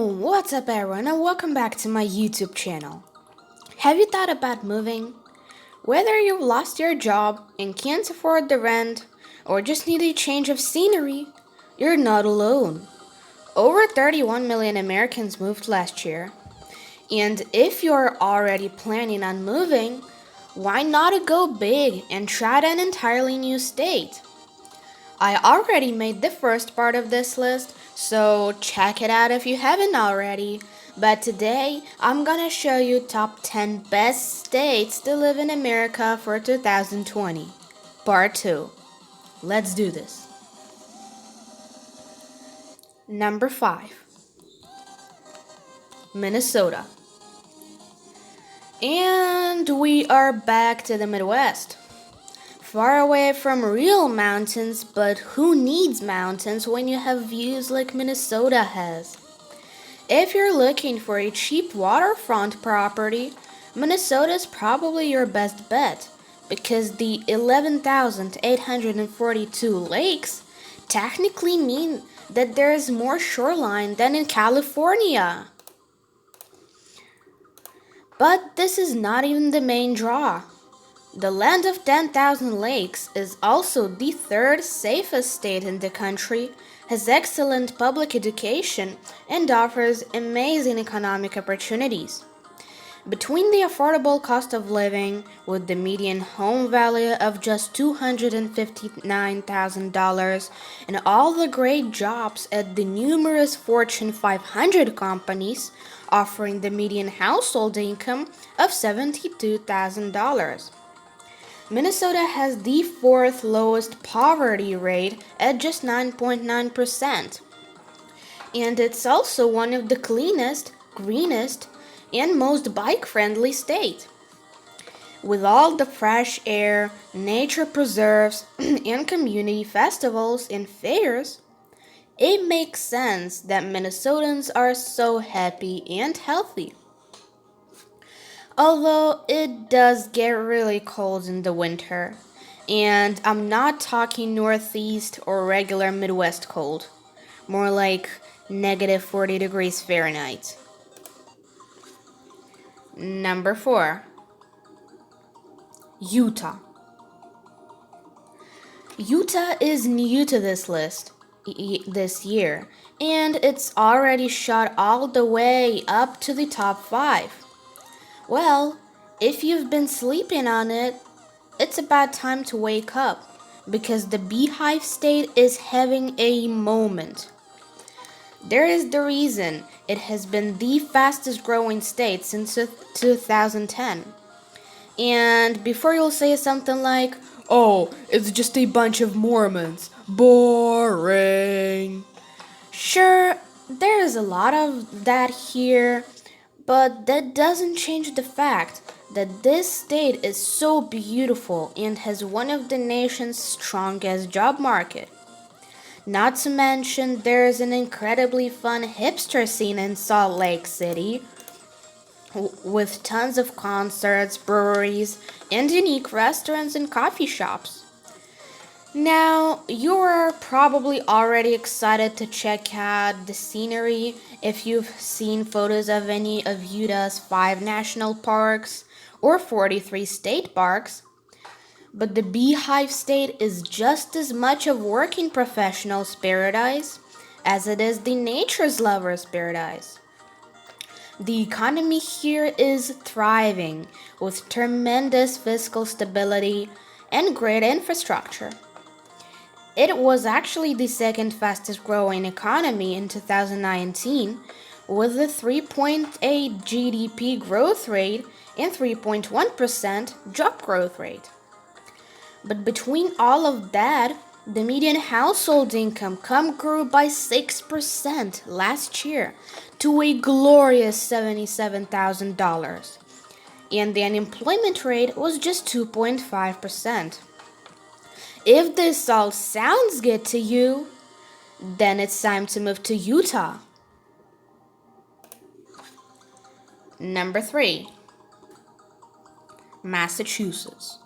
What's up everyone and welcome back to my YouTube channel. Have you thought about moving? Whether you've lost your job and can't afford the rent or just need a change of scenery, you're not alone. Over 31 million Americans moved last year. And if you're already planning on moving, why not go big and try an entirely new state? I already made the first part of this list, so check it out if you haven't already. But today, I'm gonna show you top 10 best states to live in America for 2020. Part 2. Let's do this. Number 5. Minnesota. And we are back to the Midwest. Far away from real mountains, but who needs mountains when you have views like Minnesota has? If you're looking for a cheap waterfront property, Minnesota is probably your best bet because the 11,842 lakes technically mean that there is more shoreline than in California. But this is not even the main draw. The land of 10,000 lakes is also the third safest state in the country, has excellent public education, and offers amazing economic opportunities. Between the affordable cost of living, with the median home value of just $259,000, and all the great jobs at the numerous Fortune 500 companies, offering the median household income of $72,000. Minnesota has the fourth lowest poverty rate at just 9.9%. And it's also one of the cleanest, greenest, and most bike-friendly states. With all the fresh air, nature preserves, and community festivals and fairs, it makes sense that Minnesotans are so happy and healthy. Although it does get really cold in the winter, and I'm not talking northeast or regular Midwest cold, more like negative 40 degrees Fahrenheit. Number 4. Utah. Utah is new to this list this year, and it's already shot all the way up to the top 5. Well, if you've been sleeping on it, it's about time to wake up because the Beehive State is having a moment. There is the reason it has been the fastest growing state since 2010. And before you'll say something like, "Oh, it's just a bunch of Mormons. Boring." Sure, there is a lot of that here. But that doesn't change the fact that this state is so beautiful and has one of the nation's strongest job market. Not to mention there is an incredibly fun hipster scene in Salt Lake City with tons of concerts, breweries, and unique restaurants and coffee shops. Now, you are probably already excited to check out the scenery if you've seen photos of any of Utah's 5 national parks or 43 state parks. But the Beehive State is just as much a working professional's paradise as it is the nature's lover's paradise. The economy here is thriving with tremendous fiscal stability and great infrastructure. It was actually the second fastest growing economy in 2019 with a 3.8 GDP growth rate and 3.1% job growth rate. But between all of that, the median household income grew by 6% last year to a glorious $77,000. And the unemployment rate was just 2.5%. If this all sounds good to you, then it's time to move to Utah. Number 3. Massachusetts.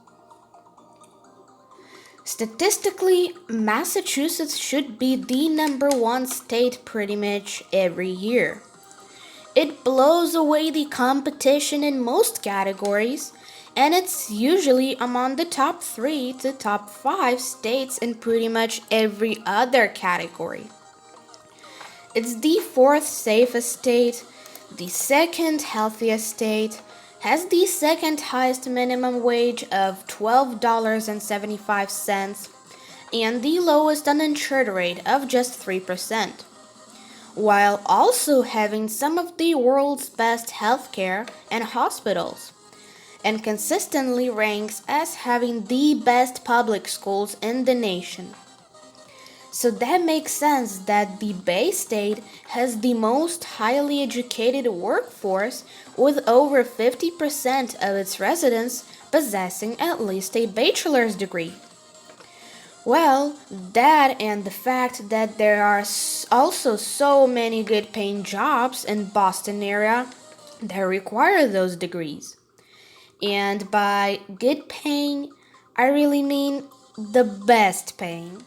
Statistically, Massachusetts should be the number 1 state pretty much every year. It blows away the competition in most categories, and it's usually among the top 3 to top 5 states in pretty much every other category. It's the fourth safest state, the second healthiest state, has the second highest minimum wage of $12.75, and the lowest uninsured rate of just 3%, while also having some of the world's best healthcare and hospitals, and consistently ranks as having the best public schools in the nation. So that makes sense that the Bay State has the most highly educated workforce, with over 50% of its residents possessing at least a bachelor's degree. Well, that and the fact that there are also so many good paying jobs in Boston area that require those degrees. And by good paying, I really mean the best paying.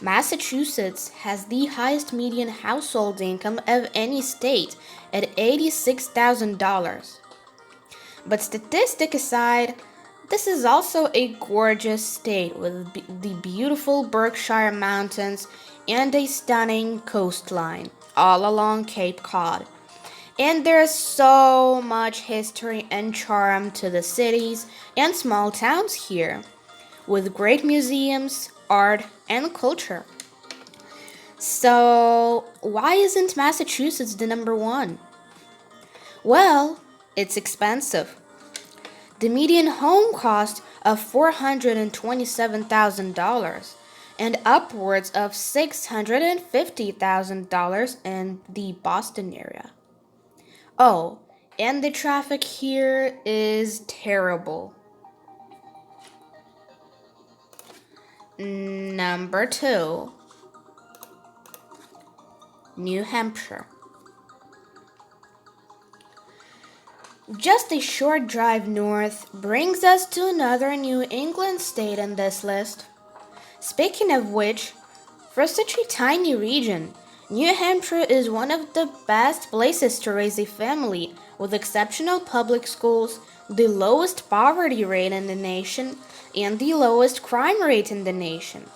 Massachusetts has the highest median household income of any state at $86,000. But statistic aside, this is also a gorgeous state with the beautiful Berkshire Mountains and a stunning coastline all along Cape Cod. And there's so much history and charm to the cities and small towns here, with great museums, art, and culture. So, why isn't Massachusetts the number one? Well, it's expensive. The median home cost of $427,000 and upwards of $650,000 in the Boston area. Oh, and the traffic here is terrible. Number 2, New Hampshire. Just a short drive north brings us to another New England state on this list. Speaking of which, for such a tiny region, New Hampshire is one of the best places to raise a family, with exceptional public schools, the lowest poverty rate in the nation, and the lowest crime rate in the nation.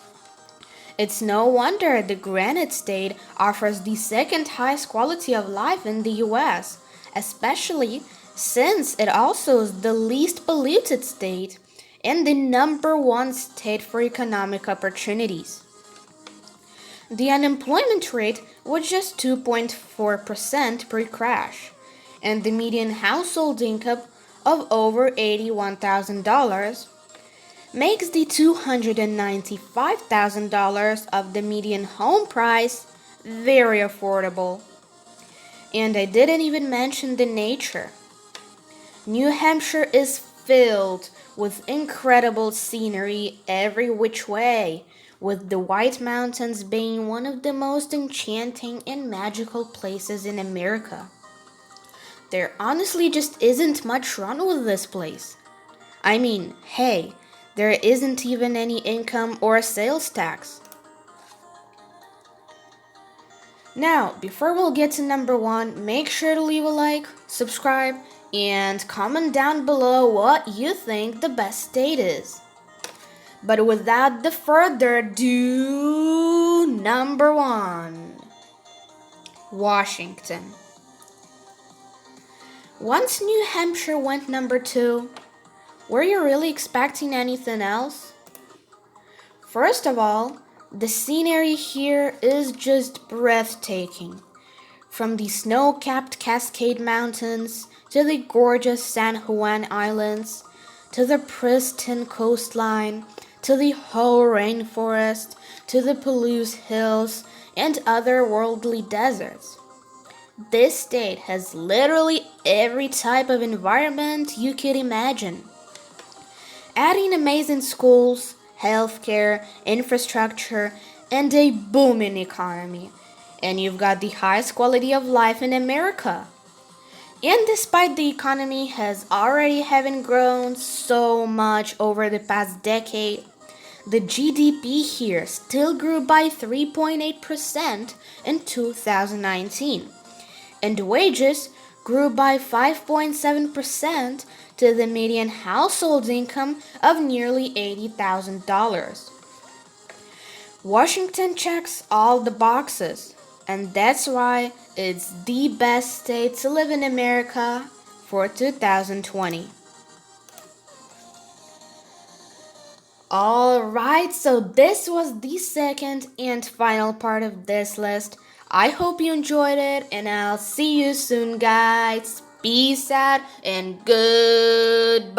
It's no wonder the Granite State offers the second highest quality of life in the US, especially since it also is the least polluted state and the number 1 state for economic opportunities. The unemployment rate was just 2.4% pre-crash, and the median household income of over $81,000 makes the $295,000 of the median home price very affordable. And I didn't even mention the nature. New Hampshire is filled with incredible scenery every which way, with the White Mountains being one of the most enchanting and magical places in America. There honestly just isn't much wrong with this place. I mean, hey, there isn't even any income or sales tax. Now, before we'll get to number 1, make sure to leave a like, subscribe, and comment down below what you think the best state is. But without the further ado, number 1, Washington. Once New Hampshire went number 2, were you really expecting anything else? First of all, the scenery here is just breathtaking. From the snow-capped Cascade Mountains to the gorgeous San Juan Islands, to the pristine coastline, to the Hoh rainforest, to the Palouse Hills, and other worldly deserts. This state has literally every type of environment you could imagine. Adding amazing schools, healthcare, infrastructure, and a booming economy, and you've got the highest quality of life in America. And despite the economy has already having grown so much over the past decade, the GDP here still grew by 3.8% in 2019, and wages grew by 5.7% to the median household income of nearly $80,000. Washington checks all the boxes, and that's why it's the best state to live in America for 2020. Alright, so this was the second and final part of this list. I hope you enjoyed it, and I'll see you soon, guys. Peace out and goodbye.